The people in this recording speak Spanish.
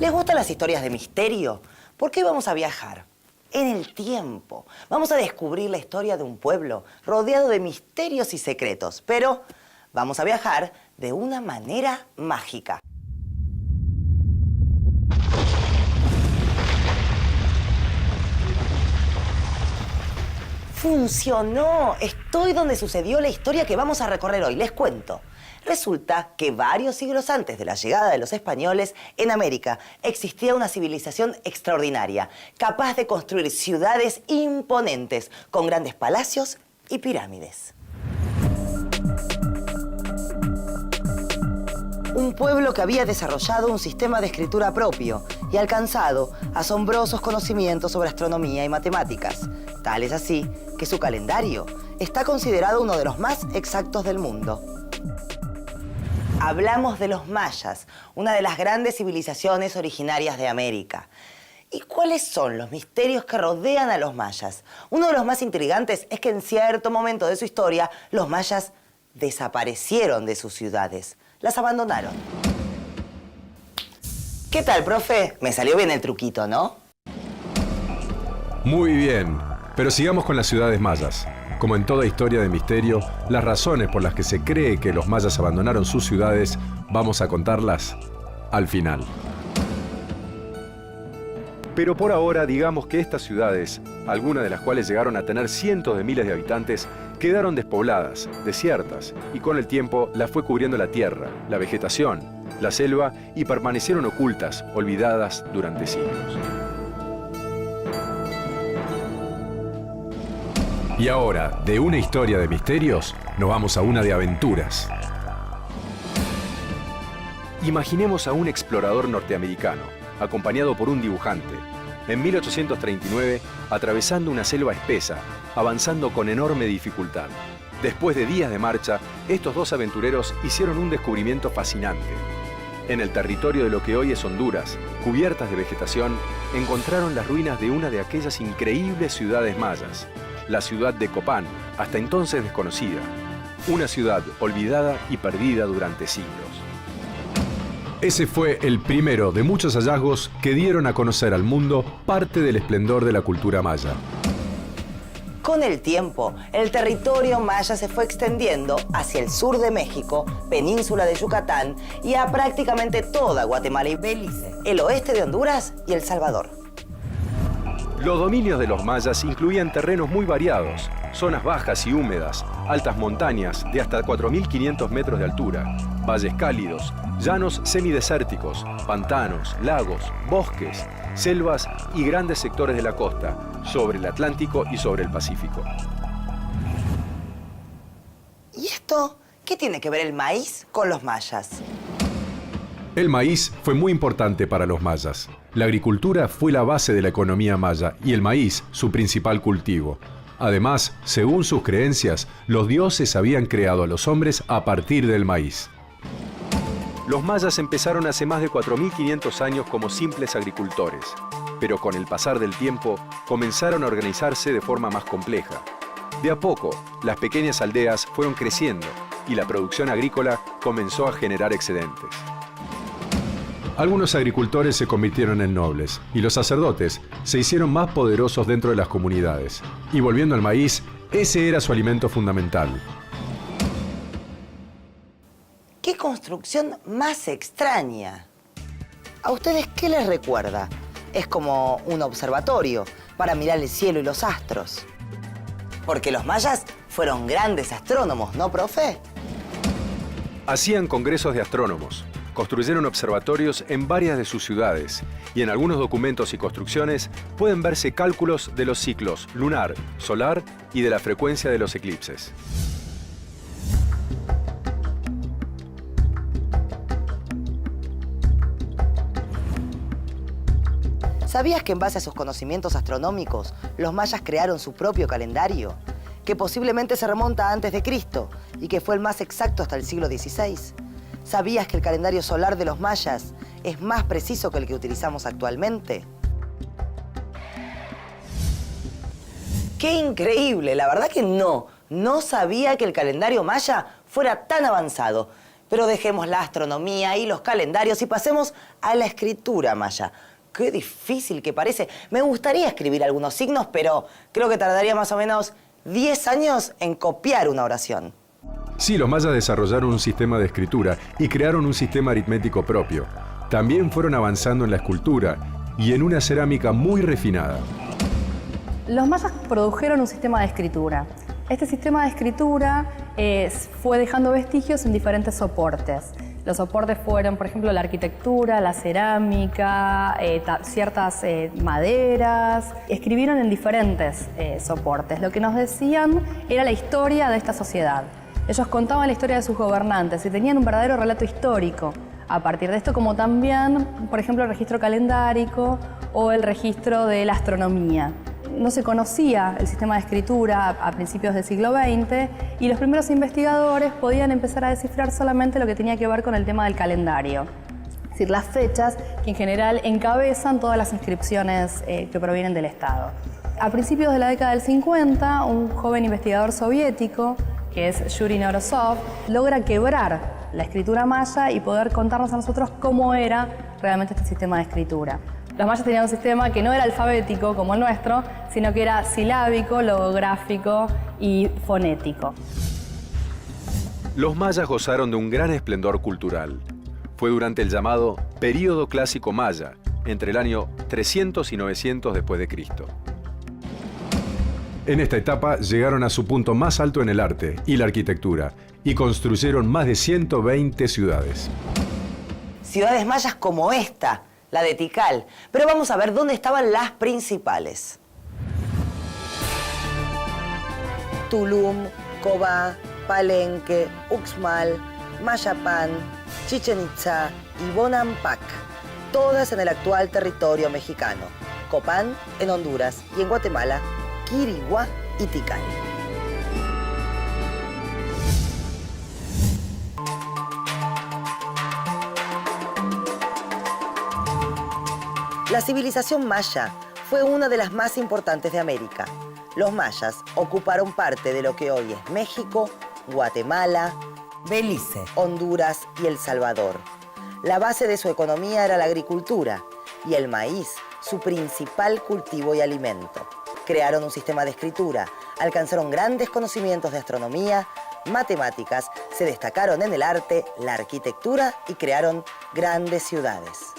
¿Les gustan las historias de misterio? ¿Por qué vamos a viajar? En el tiempo. Vamos a descubrir la historia de un pueblo rodeado de misterios y secretos, pero vamos a viajar de una manera mágica. ¡Funcionó! Estoy donde sucedió la historia que vamos a recorrer hoy. Les cuento. Resulta que varios siglos antes de la llegada de los españoles, en América existía una civilización extraordinaria, capaz de construir ciudades imponentes, con grandes palacios y pirámides. Un pueblo que había desarrollado un sistema de escritura propio y alcanzado asombrosos conocimientos sobre astronomía y matemáticas. Tal es así que su calendario está considerado uno de los más exactos del mundo. Hablamos de los mayas, una de las grandes civilizaciones originarias de América. ¿Y cuáles son los misterios que rodean a los mayas? Uno de los más intrigantes es que en cierto momento de su historia, los mayas desaparecieron de sus ciudades. Las abandonaron. ¿Qué tal, profe? Me salió bien el truquito, ¿no? Muy bien, pero sigamos con las ciudades mayas. Como en toda historia de misterio, las razones por las que se cree que los mayas abandonaron sus ciudades, vamos a contarlas al final. Pero por ahora, digamos que estas ciudades, algunas de las cuales llegaron a tener cientos de miles de habitantes, quedaron despobladas, desiertas, y con el tiempo las fue cubriendo la tierra, la vegetación, la selva, y permanecieron ocultas, olvidadas durante siglos. Y ahora, de una historia de misterios, nos vamos a una de aventuras. Imaginemos a un explorador norteamericano, acompañado por un dibujante, en 1839, atravesando una selva espesa, avanzando con enorme dificultad. Después de días de marcha, estos dos aventureros hicieron un descubrimiento fascinante. En el territorio de lo que hoy es Honduras, cubiertas de vegetación, encontraron las ruinas de una de aquellas increíbles ciudades mayas, la ciudad de Copán, hasta entonces desconocida. Una ciudad olvidada y perdida durante siglos. Ese fue el primero de muchos hallazgos que dieron a conocer al mundo parte del esplendor de la cultura maya. Con el tiempo, el territorio maya se fue extendiendo hacia el sur de México, península de Yucatán y a prácticamente toda Guatemala y Belice, el oeste de Honduras y El Salvador. Los dominios de los mayas incluían terrenos muy variados, zonas bajas y húmedas, altas montañas de hasta 4.500 metros de altura, valles cálidos, llanos semidesérticos, pantanos, lagos, bosques, selvas y grandes sectores de la costa, sobre el Atlántico y sobre el Pacífico. ¿Y esto qué tiene que ver el maíz con los mayas? El maíz fue muy importante para los mayas. La agricultura fue la base de la economía maya y el maíz su principal cultivo. Además, según sus creencias, los dioses habían creado a los hombres a partir del maíz. Los mayas empezaron hace más de 4.500 años como simples agricultores, pero con el pasar del tiempo comenzaron a organizarse de forma más compleja. De a poco, las pequeñas aldeas fueron creciendo y la producción agrícola comenzó a generar excedentes. Algunos agricultores se convirtieron en nobles y los sacerdotes se hicieron más poderosos dentro de las comunidades. Y volviendo al maíz, ese era su alimento fundamental. ¡Qué construcción más extraña! ¿A ustedes qué les recuerda? Es como un observatorio para mirar el cielo y los astros. Porque los mayas fueron grandes astrónomos, ¿no, profe? Hacían congresos de astrónomos. Construyeron observatorios en varias de sus ciudades y en algunos documentos y construcciones pueden verse cálculos de los ciclos lunar, solar y de la frecuencia de los eclipses. ¿Sabías que en base a sus conocimientos astronómicos, los mayas crearon su propio calendario? Que posiblemente se remonta a antes de Cristo y que fue el más exacto hasta el siglo XVI. ¿Sabías que el calendario solar de los mayas es más preciso que el que utilizamos actualmente? ¡Qué increíble! La verdad que no sabía que el calendario maya fuera tan avanzado. Pero dejemos la astronomía y los calendarios y pasemos a la escritura maya. Qué difícil que parece. Me gustaría escribir algunos signos, pero creo que tardaría más o menos 10 años en copiar una oración. Sí, los mayas desarrollaron un sistema de escritura y crearon un sistema aritmético propio. También fueron avanzando en la escultura y en una cerámica muy refinada. Los mayas produjeron un sistema de escritura. Este sistema de escritura fue dejando vestigios en diferentes soportes. Los soportes fueron, por ejemplo, la arquitectura, la cerámica, ciertas maderas. Escribieron en diferentes soportes. Lo que nos decían era la historia de esta sociedad. Ellos contaban la historia de sus gobernantes y tenían un verdadero relato histórico. A partir de esto, como también, por ejemplo, el registro calendárico o el registro de la astronomía. No se conocía el sistema de escritura a principios del siglo XX y los primeros investigadores podían empezar a descifrar solamente lo que tenía que ver con el tema del calendario. Es decir, las fechas que en general encabezan todas las inscripciones que provienen del Estado. A principios de la década del 50, un joven investigador soviético, que es Yuri Norosov, logra quebrar la escritura maya y poder contarnos a nosotros cómo era realmente este sistema de escritura. Los mayas tenían un sistema que no era alfabético como el nuestro, sino que era silábico, logográfico y fonético. Los mayas gozaron de un gran esplendor cultural. Fue durante el llamado Período Clásico Maya, entre el año 300 y 900 después de Cristo. En esta etapa llegaron a su punto más alto en el arte y la arquitectura y construyeron más de 120 ciudades. Ciudades mayas como esta, la de Tikal. Pero vamos a ver dónde estaban las principales. Tulum, Cobá, Palenque, Uxmal, Mayapán, Chichén Itzá y Bonampak, todas en el actual territorio mexicano. Copán en Honduras y en Guatemala, Quiriguá y Tikal. La civilización maya fue una de las más importantes de América. Los mayas ocuparon parte de lo que hoy es México, Guatemala, Belice, Honduras y El Salvador. La base de su economía era la agricultura y el maíz, su principal cultivo y alimento. Crearon un sistema de escritura, alcanzaron grandes conocimientos de astronomía, matemáticas, se destacaron en el arte, la arquitectura y crearon grandes ciudades.